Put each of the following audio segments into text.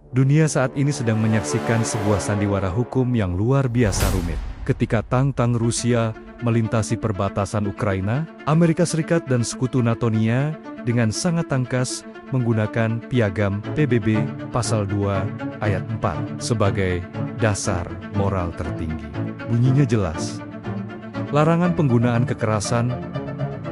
Dunia saat ini sedang menyaksikan sebuah sandiwara hukum yang luar biasa rumit. Ketika tang-tang Rusia melintasi perbatasan Ukraina, Amerika Serikat dan sekutu NATO-nya dengan sangat tangkas menggunakan Piagam PBB Pasal 2 Ayat 4 sebagai dasar moral tertinggi. Bunyinya jelas. Larangan penggunaan kekerasan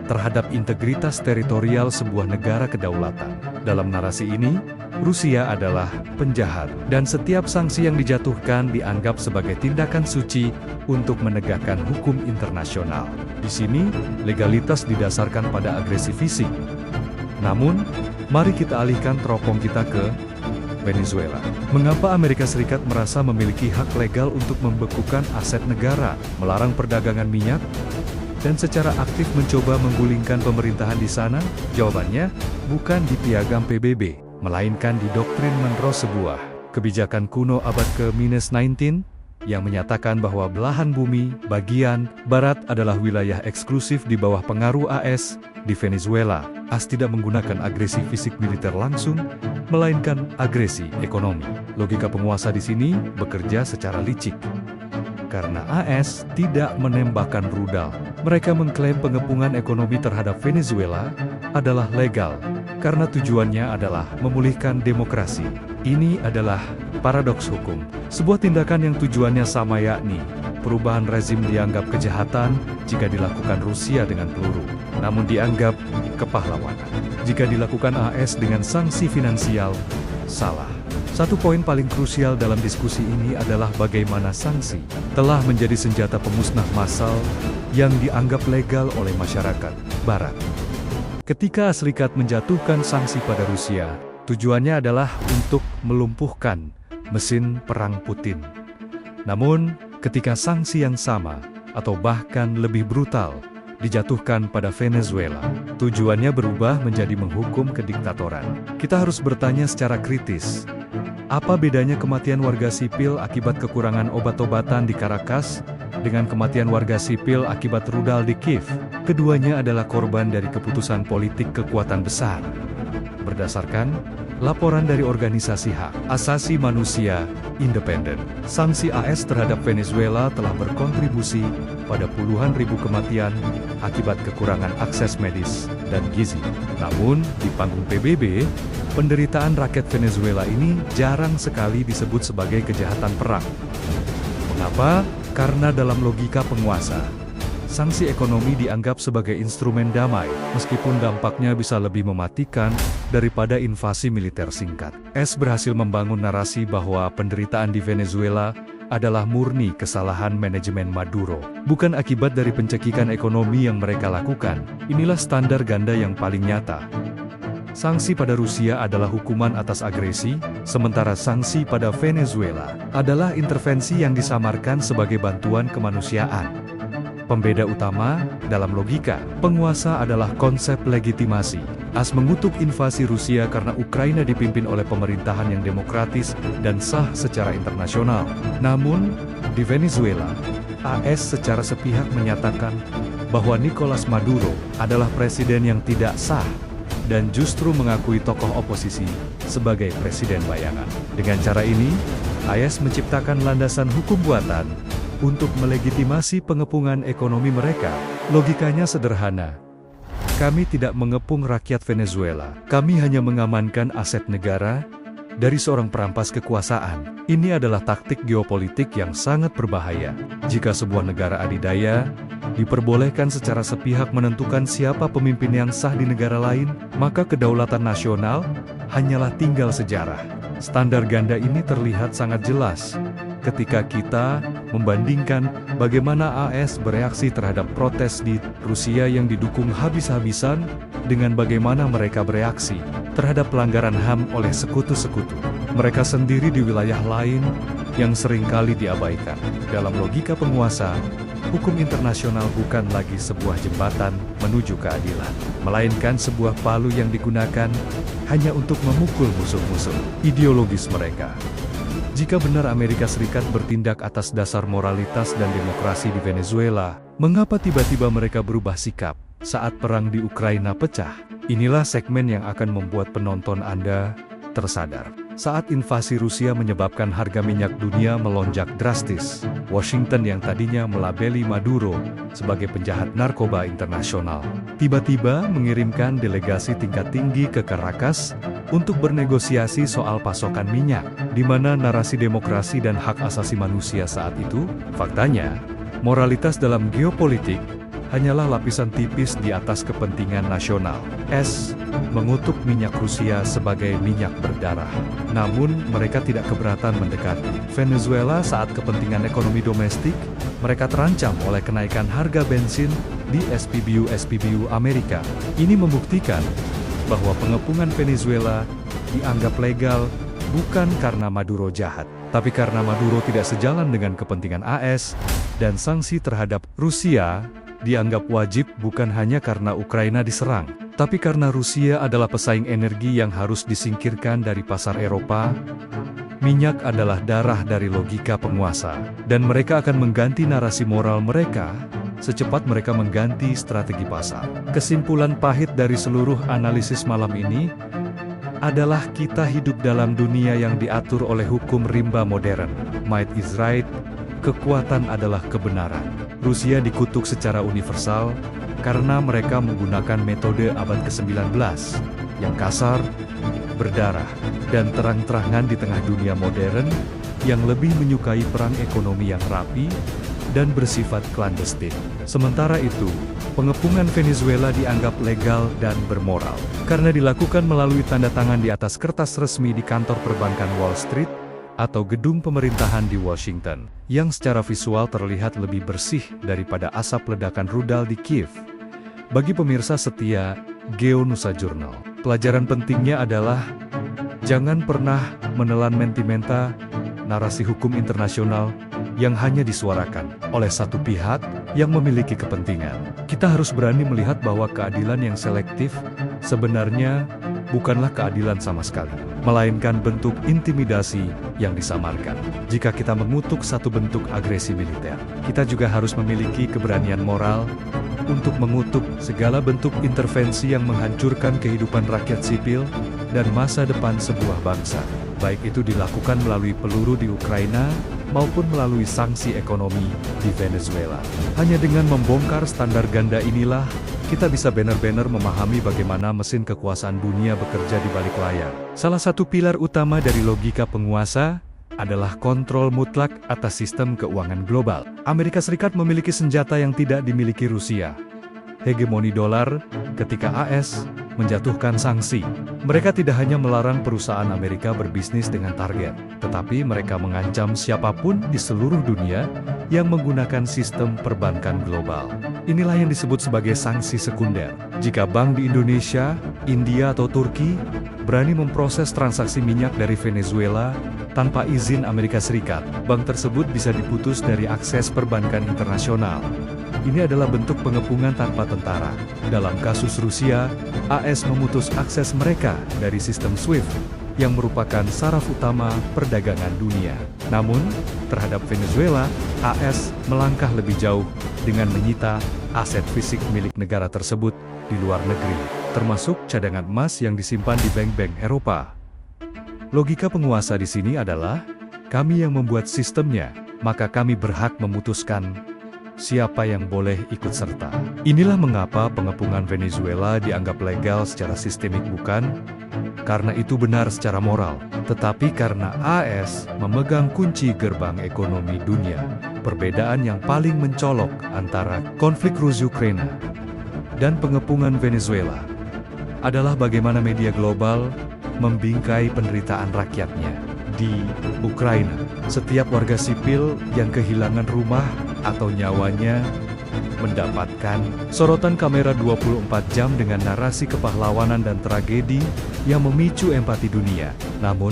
terhadap integritas teritorial sebuah negara kedaulatan. Dalam narasi ini, Rusia adalah penjahat, dan setiap sanksi yang dijatuhkan dianggap sebagai tindakan suci untuk menegakkan hukum internasional. Di sini, legalitas didasarkan pada agresi fisik. Namun, mari kita alihkan teropong kita ke Venezuela. Mengapa Amerika Serikat merasa memiliki hak legal untuk membekukan aset negara, melarang perdagangan minyak, dan secara aktif mencoba menggulingkan pemerintahan di sana? Jawabannya, bukan di Piagam PBB, melainkan di doktrin Monroe, sebuah kebijakan kuno abad ke-19 yang menyatakan bahwa belahan bumi bagian barat adalah wilayah eksklusif di bawah pengaruh AS. Di Venezuela, AS tidak menggunakan agresi fisik militer langsung, melainkan agresi ekonomi. Logika penguasa di sini bekerja secara licik. Karena AS tidak menembakkan rudal, mereka mengklaim pengepungan ekonomi terhadap Venezuela adalah legal, karena tujuannya adalah memulihkan demokrasi. Ini adalah paradoks hukum. Sebuah tindakan yang tujuannya sama, yakni perubahan rezim, dianggap kejahatan jika dilakukan Rusia dengan peluru, namun dianggap kepahlawanan jika dilakukan AS dengan sanksi finansial. Salah. Satu poin paling krusial dalam diskusi ini adalah bagaimana sanksi telah menjadi senjata pemusnah massal yang dianggap legal oleh masyarakat Barat. Ketika Serikat menjatuhkan sanksi pada Rusia, tujuannya adalah untuk melumpuhkan mesin perang Putin. Namun, ketika sanksi yang sama, atau bahkan lebih brutal, dijatuhkan pada Venezuela, tujuannya berubah menjadi menghukum kediktatoran. Kita harus bertanya secara kritis, apa bedanya kematian warga sipil akibat kekurangan obat-obatan di Caracas dengan kematian warga sipil akibat rudal di Kiev? Keduanya adalah korban dari keputusan politik kekuatan besar. Berdasarkan laporan dari organisasi hak asasi manusia independen, sanksi AS terhadap Venezuela telah berkontribusi pada puluhan ribu kematian akibat kekurangan akses medis dan gizi. Namun, di panggung PBB, penderitaan rakyat Venezuela ini jarang sekali disebut sebagai kejahatan perang. Mengapa? Karena dalam logika penguasa, sanksi ekonomi dianggap sebagai instrumen damai, meskipun dampaknya bisa lebih mematikan daripada invasi militer singkat. AS berhasil membangun narasi bahwa penderitaan di Venezuela adalah murni kesalahan manajemen Maduro, bukan akibat dari pencekikan ekonomi yang mereka lakukan. Inilah standar ganda yang paling nyata. Sanksi pada Rusia adalah hukuman atas agresi, sementara sanksi pada Venezuela adalah intervensi yang disamarkan sebagai bantuan kemanusiaan. Pembeda utama dalam logika penguasa adalah konsep legitimasi. AS mengutuk invasi Rusia karena Ukraina dipimpin oleh pemerintahan yang demokratis dan sah secara internasional. Namun, di Venezuela, AS secara sepihak menyatakan bahwa Nicolas Maduro adalah presiden yang tidak sah, dan justru mengakui tokoh oposisi sebagai presiden bayangan. Dengan cara ini, AS menciptakan landasan hukum buatan untuk melegitimasi pengepungan ekonomi mereka. Logikanya sederhana. Kami tidak mengepung rakyat Venezuela. Kami hanya mengamankan aset negara dari seorang perampas kekuasaan. Ini adalah taktik geopolitik yang sangat berbahaya. Jika sebuah negara adidaya diperbolehkan secara sepihak menentukan siapa pemimpin yang sah di negara lain, maka kedaulatan nasional hanyalah tinggal sejarah. Standar ganda ini terlihat sangat jelas ketika kita membandingkan bagaimana AS bereaksi terhadap protes di Rusia yang didukung habis-habisan dengan bagaimana mereka bereaksi terhadap pelanggaran HAM oleh sekutu-sekutu mereka sendiri di wilayah lain yang seringkali diabaikan. Dalam logika penguasa, hukum internasional bukan lagi sebuah jembatan menuju keadilan, melainkan sebuah palu yang digunakan hanya untuk memukul musuh-musuh ideologis mereka. Jika benar Amerika Serikat bertindak atas dasar moralitas dan demokrasi di Venezuela, mengapa tiba-tiba mereka berubah sikap saat perang di Ukraina pecah? Inilah segmen yang akan membuat penonton Anda tersadar. Saat invasi Rusia menyebabkan harga minyak dunia melonjak drastis, Washington yang tadinya melabeli Maduro sebagai penjahat narkoba internasional, tiba-tiba mengirimkan delegasi tingkat tinggi ke Caracas untuk bernegosiasi soal pasokan minyak, di mana narasi demokrasi dan hak asasi manusia saat itu, faktanya, moralitas dalam geopolitik hanyalah lapisan tipis di atas kepentingan nasional. Mengutuk minyak Rusia sebagai minyak berdarah. Namun, mereka tidak keberatan mendekati Venezuela saat kepentingan ekonomi domestik. Mereka terancam oleh kenaikan harga bensin di SPBU Amerika. Ini membuktikan bahwa pengepungan Venezuela dianggap legal bukan karena Maduro jahat, tapi karena Maduro tidak sejalan dengan kepentingan AS, dan sanksi terhadap Rusia dianggap wajib bukan hanya karena Ukraina diserang, tapi karena Rusia adalah pesaing energi yang harus disingkirkan dari pasar Eropa. Minyak adalah darah dari logika penguasa, dan mereka akan mengganti narasi moral mereka secepat mereka mengganti strategi pasar. Kesimpulan pahit dari seluruh analisis malam ini adalah kita hidup dalam dunia yang diatur oleh hukum rimba modern. Might is right, kekuatan adalah kebenaran. Rusia dikutuk secara universal karena mereka menggunakan metode abad ke-19 yang kasar, berdarah, dan terang-terangan di tengah dunia modern yang lebih menyukai perang ekonomi yang rapi dan bersifat klandestin. Sementara itu, pengepungan Venezuela dianggap legal dan bermoral karena dilakukan melalui tanda tangan di atas kertas resmi di kantor perbankan Wall Street atau gedung pemerintahan di Washington, yang secara visual terlihat lebih bersih daripada asap ledakan rudal di Kiev. Bagi pemirsa setia GeoNusa Journal, pelajaran pentingnya adalah jangan pernah menelan mentimenta narasi hukum internasional yang hanya disuarakan oleh satu pihak yang memiliki kepentingan. Kita harus berani melihat bahwa keadilan yang selektif sebenarnya bukanlah keadilan sama sekali, melainkan bentuk intimidasi yang disamarkan. Jika kita mengutuk satu bentuk agresi militer, kita juga harus memiliki keberanian moral untuk mengutuk segala bentuk intervensi yang menghancurkan kehidupan rakyat sipil dan masa depan sebuah bangsa, baik itu dilakukan melalui peluru di Ukraina maupun melalui sanksi ekonomi di Venezuela. Hanya dengan membongkar standar ganda inilah kita bisa benar-benar memahami bagaimana mesin kekuasaan dunia bekerja di balik layar. Salah satu pilar utama dari logika penguasa adalah kontrol mutlak atas sistem keuangan global. Amerika Serikat memiliki senjata yang tidak dimiliki Rusia, hegemoni dolar. Ketika AS menjatuhkan sanksi, mereka tidak hanya melarang perusahaan Amerika berbisnis dengan target, tetapi mereka mengancam siapapun di seluruh dunia yang menggunakan sistem perbankan global. Inilah yang disebut sebagai sanksi sekunder. Jika bank di Indonesia, India atau Turki berani memproses transaksi minyak dari Venezuela tanpa izin Amerika Serikat, bank tersebut bisa diputus dari akses perbankan internasional. Ini adalah bentuk pengepungan tanpa tentara. Dalam kasus Rusia, AS memutus akses mereka dari sistem SWIFT, yang merupakan saraf utama perdagangan dunia. Namun, terhadap Venezuela, AS melangkah lebih jauh dengan menyita aset fisik milik negara tersebut di luar negeri, termasuk cadangan emas yang disimpan di bank-bank Eropa. Logika penguasa di sini adalah, kami yang membuat sistemnya, maka kami berhak memutuskan siapa yang boleh ikut serta. Inilah mengapa pengepungan Venezuela dianggap legal secara sistemik, bukan karena itu benar secara moral, tetapi karena AS memegang kunci gerbang ekonomi dunia. Perbedaan yang paling mencolok antara konflik Rusia-Ukraina dan pengepungan Venezuela adalah bagaimana media global membingkai penderitaan rakyatnya. Di Ukraina, setiap warga sipil yang kehilangan rumah atau nyawanya mendapatkan sorotan kamera 24 jam dengan narasi kepahlawanan dan tragedi yang memicu empati dunia. Namun,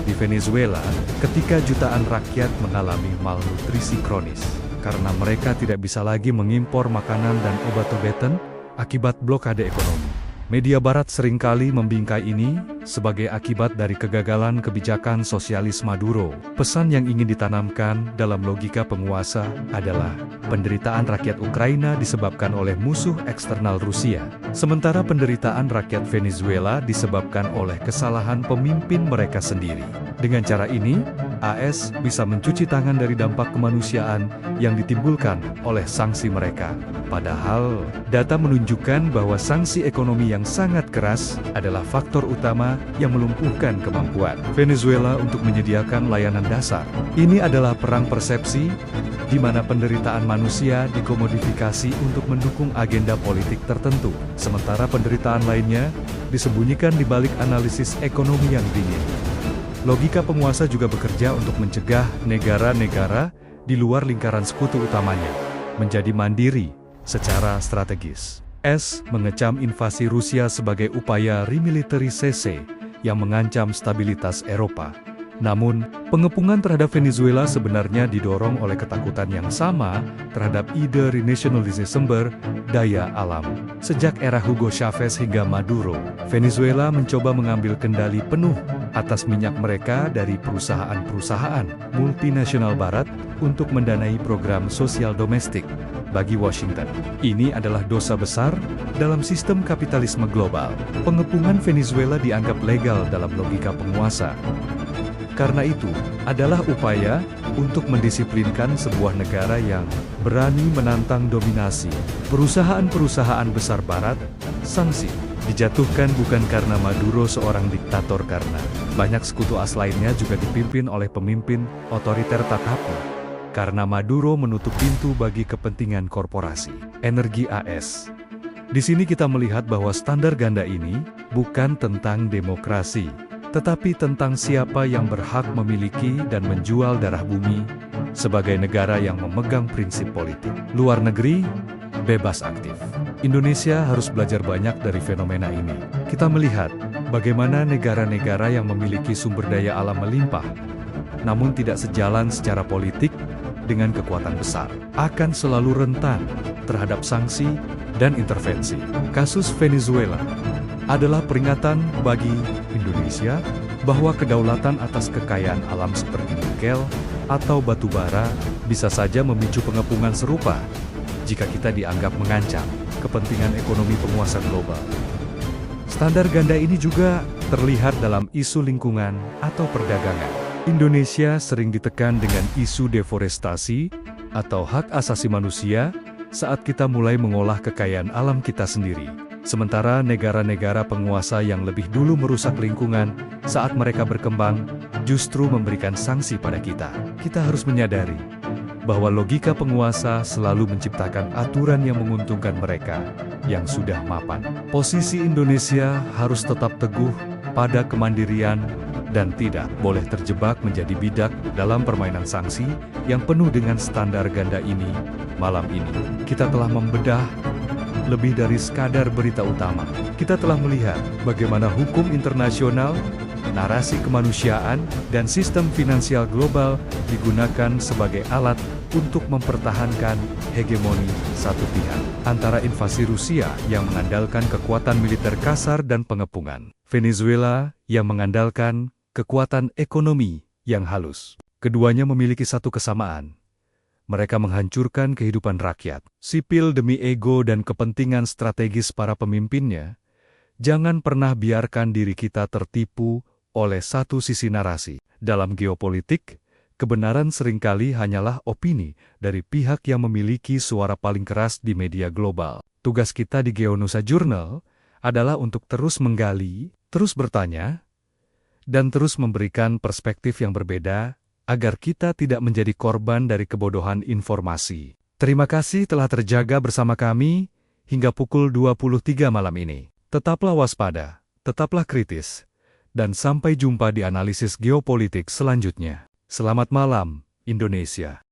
di Venezuela, ketika jutaan rakyat mengalami malnutrisi kronis karena mereka tidak bisa lagi mengimpor makanan dan obat-obatan akibat blokade ekonomi, Media Barat seringkali membingkai ini sebagai akibat dari kegagalan kebijakan sosialis Maduro. Pesan yang ingin ditanamkan dalam logika penguasa adalah penderitaan rakyat Ukraina disebabkan oleh musuh eksternal Rusia, sementara penderitaan rakyat Venezuela disebabkan oleh kesalahan pemimpin mereka sendiri. Dengan cara ini, AS bisa mencuci tangan dari dampak kemanusiaan yang ditimbulkan oleh sanksi mereka. Padahal, data menunjukkan bahwa sanksi ekonomi yang sangat keras adalah faktor utama yang melumpuhkan kemampuan Venezuela untuk menyediakan layanan dasar. Ini adalah perang persepsi, di mana penderitaan manusia dikomodifikasi untuk mendukung agenda politik tertentu, sementara penderitaan lainnya disembunyikan di balik analisis ekonomi yang dingin. Logika penguasa juga bekerja untuk mencegah negara-negara di luar lingkaran sekutu utamanya menjadi mandiri secara strategis. S. Mengecam invasi Rusia sebagai upaya remilitarisasi yang mengancam stabilitas Eropa. Namun, pengepungan terhadap Venezuela sebenarnya didorong oleh ketakutan yang sama terhadap ide renationalisme sumber daya alam. Sejak era Hugo Chavez hingga Maduro, Venezuela mencoba mengambil kendali penuh atas minyak mereka dari perusahaan-perusahaan multinasional Barat untuk mendanai program sosial domestik. Bagi Washington, ini adalah dosa besar dalam sistem kapitalisme global. Pengepungan Venezuela dianggap legal dalam logika penguasa. Karena itu, adalah upaya untuk mendisiplinkan sebuah negara yang berani menantang dominasi perusahaan-perusahaan besar Barat. Sanksi dijatuhkan bukan karena Maduro seorang diktator, karena banyak sekutu AS lainnya juga dipimpin oleh pemimpin otoriter tatapu. Karena Maduro menutup pintu bagi kepentingan korporasi energi AS. Di sini kita melihat bahwa standar ganda ini bukan tentang demokrasi, tetapi tentang siapa yang berhak memiliki dan menjual darah bumi sebagai negara yang memegang prinsip politik luar negeri bebas aktif. Indonesia harus belajar banyak dari fenomena ini. Kita melihat bagaimana negara-negara yang memiliki sumber daya alam melimpah, namun tidak sejalan secara politik dengan kekuatan besar, akan selalu rentan terhadap sanksi dan intervensi. Kasus Venezuela adalah peringatan bagi Indonesia bahwa kedaulatan atas kekayaan alam seperti nikel atau batu bara bisa saja memicu pengepungan serupa jika kita dianggap mengancam kepentingan ekonomi penguasa global. Standar ganda ini juga terlihat dalam isu lingkungan atau perdagangan. Indonesia sering ditekan dengan isu deforestasi atau hak asasi manusia saat kita mulai mengolah kekayaan alam kita sendiri. Sementara negara-negara penguasa yang lebih dulu merusak lingkungan saat mereka berkembang, justru memberikan sanksi pada kita. Kita harus menyadari bahwa logika penguasa selalu menciptakan aturan yang menguntungkan mereka yang sudah mapan. Posisi Indonesia harus tetap teguh pada kemandirian dan tidak boleh terjebak menjadi bidak dalam permainan sanksi yang penuh dengan standar ganda ini. Malam ini, kita telah membedah lebih dari sekadar berita utama. Kita telah melihat bagaimana hukum internasional, narasi kemanusiaan, dan sistem finansial global digunakan sebagai alat untuk mempertahankan hegemoni satu pihak. Antara invasi Rusia yang mengandalkan kekuatan militer kasar dan pengepungan, Venezuela yang mengandalkan kekuatan ekonomi yang halus. Keduanya memiliki satu kesamaan. Mereka menghancurkan kehidupan rakyat sipil demi ego dan kepentingan strategis para pemimpinnya. Jangan pernah biarkan diri kita tertipu oleh satu sisi narasi. Dalam geopolitik, kebenaran seringkali hanyalah opini dari pihak yang memiliki suara paling keras di media global. Tugas kita di Geonusa Journal adalah untuk terus menggali, terus bertanya, dan terus memberikan perspektif yang berbeda, agar kita tidak menjadi korban dari kebodohan informasi. Terima kasih telah terjaga bersama kami hingga pukul 23 malam ini. Tetaplah waspada, tetaplah kritis, dan sampai jumpa di analisis geopolitik selanjutnya. Selamat malam, Indonesia.